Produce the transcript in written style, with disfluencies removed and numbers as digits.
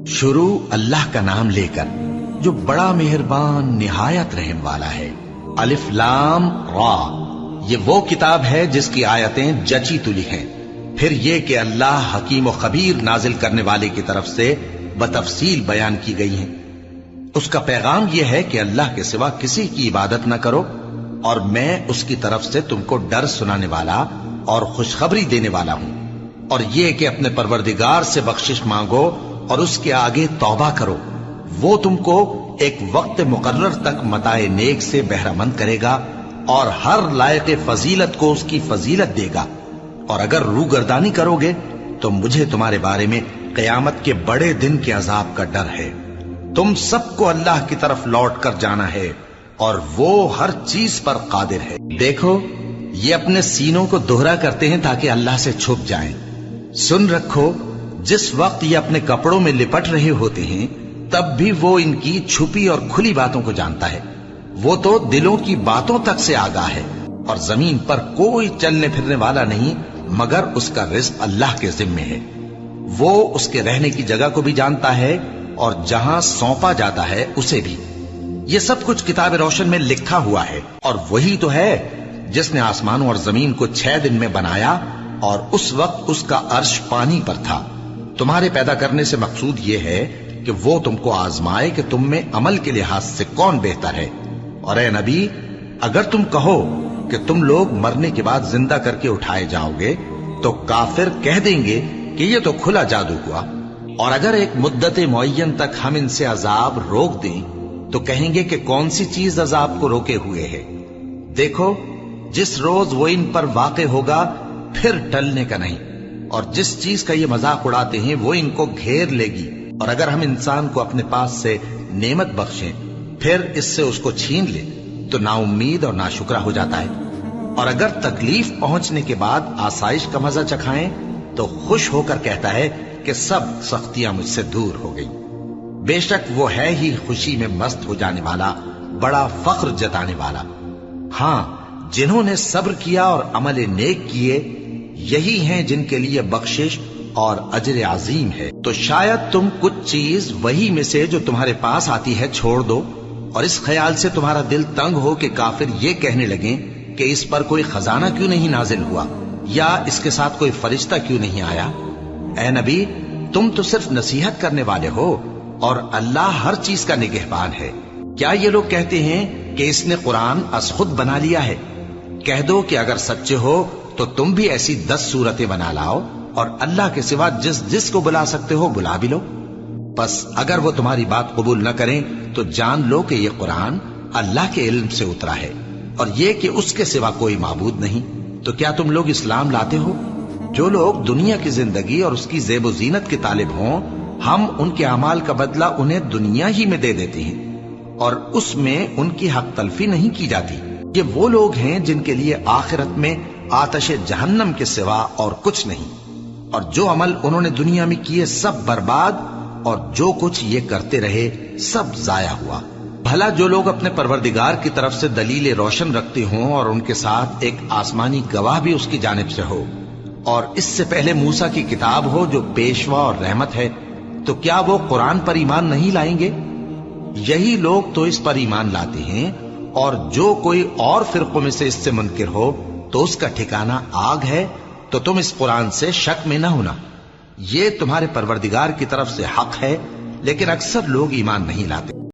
शुरू अल्लाह का नाम लेकर जो बड़ा मेहरबान निहायत रहम वाला है। अलिफ लाम रा, ये वो किताब है जिसकी आयतें जची तुली हैं। फिर ये कि अल्लाह हकीम और खबीर नाजिल करने वाले की तरफ से बतफसील बयान की गई हैं। उसका पैगाम यह है कि अल्लाह के सिवा किसी की इबादत न करो और मैं उसकी तरफ से तुमको डर सुनाने वाला और खुशखबरी देने वाला हूं। और यह कि अपने परवरदिगार से बख्शिश मांगो और उसके आगे तौबा करो, वो तुमको एक वक्त मुकर्रर तक मताए नेक से बहरामंद करेगा और हर लायक फजीलत को उसकी फजीलत देगा। और अगर रूगर्दानी करोगे तो मुझे तुम्हारे बारे में क़यामत के बड़े दिन के अजाब का डर है। तुम सबको अल्लाह की तरफ लौट कर जाना है और वो हर चीज पर कादिर है। देखो, ये अपने सीनों को दोहरा करते हैं ताकि अल्लाह से छुप जाएं। सुन रखो, जिस वक्त ये अपने कपड़ों में लिपट रहे होते हैं तब भी वो इनकी छुपी और खुली बातों को जानता है। वो तो दिलों की बातों तक से आगाह है। और जमीन पर कोई चलने फिरने वाला नहीं मगर उसका रिज़्क़ अल्लाह के जिम्मे है। वो उसके रहने की जगह को भी जानता है और जहां सौंपा जाता है उसे भी। ये सब कुछ किताब रोशन में लिखा हुआ है। और वही तो है जिसने आसमानों और जमीन को 6 दिन में बनाया और उस वक्त उसका अर्श पानी पर था। तुम्हारे पैदा करने से मकसूद ये है कि वो तुमको आजमाए कि तुम में अमल के लिहाज से कौन बेहतर है। और ए नबी, अगर तुम कहो कि तुम लोग मरने के बाद जिंदा करके उठाए जाओगे तो काफिर कह देंगे कि ये तो खुला जादू हुआ। और अगर एक मुद्दत मुअय्यन तक हम इनसे अजाब रोक दें तो कहेंगे कि कौन सी चीज अजाब को रोके हुए है। देखो, जिस रोज वो इन पर वाक़े होगा फिर टलने का नहीं। और जिस चीज का ये मजाक उड़ाते हैं वो इनको घेर लेगी। और अगर हम इंसान को अपने पास से नेमत बख्शें फिर इससे उसको छीन ले तो नाउम्मीद और नाशुक्रा हो जाता है। और अगर तकलीफ पहुंचने के बाद आसाइश का मजा चखाएं तो खुश होकर कहता है कि सब सख्तियां मुझसे दूर हो गई। बेशक वो है ही खुशी में मस्त हो जाने वाला, बड़ा फख्र जताने वाला। हां, जिन्होंने सब्र किया और अमल नेक किए यही हैं जिनके लिए बख्शिश और अजर अजीम है। तो शायद तुम कुछ चीज वही में से जो तुम्हारे पास आती है छोड़ दो और इस ख्याल से तुम्हारा दिल तंग हो कि काफिर ये कहने लगे कि इस पर कोई खजाना क्यों नहीं नाजिल हुआ या इसके साथ कोई फरिश्ता क्यों नहीं आया। ए नबी, तुम तो सिर्फ नसीहत करने वाले हो और अल्लाह हर चीज का निगहबान है। क्या ये लोग कहते हैं कि इसने कुरान खुद बना लिया है? कह दो कि अगर सच्चे हो तो तुम भी ऐसी 10 सूरतें बना लाओ और अल्लाह के सिवा जिस जिस को बुला सकते हो बुला भी लो। बस अगर वो तुम्हारी बात कबूल न करें तो जान लो कि ये कुरान अल्लाह के इल्म से उतरा है और ये कि उसके सिवा कोई माबूद नहीं। तो क्या तुम लोग इस्लाम लाते हो? जो लोग दुनिया की जिंदगी और उसकी ज़ेब ज़ीनत के तालिब हों, हम उनके अमाल का बदला उन्हें दुनिया ही में दे देते हैं और उसमें उनकी हक तलफी नहीं की जाती। ये वो लोग हैं जिनके लिए आखिरत में आतशे जहन्नम के सिवा और कुछ नहीं। और जो अमल उन्होंने दुनिया में किए सब बर्बाद और जो कुछ ये करते रहे सब जाया हुआ। भला जो लोग अपने परवरदिगार की तरफ से दलील रोशन रखते हों और उनके साथ एक आसमानी गवाह भी उसकी जानिब से हो और इससे पहले मूसा की किताब हो जो पेशवा और रहमत है, तो क्या वो कुरान पर ईमान नहीं लाएंगे? यही लोग तो इस पर ईमान लाते हैं। और जो कोई और फिरकों में से इससे मुनकिर हो तो उसका ठिकाना आग है। तो तुम इस कुरान से शक में न होना, ये तुम्हारे परवरदिगार की तरफ से हक है, लेकिन अक्सर लोग ईमान नहीं लाते।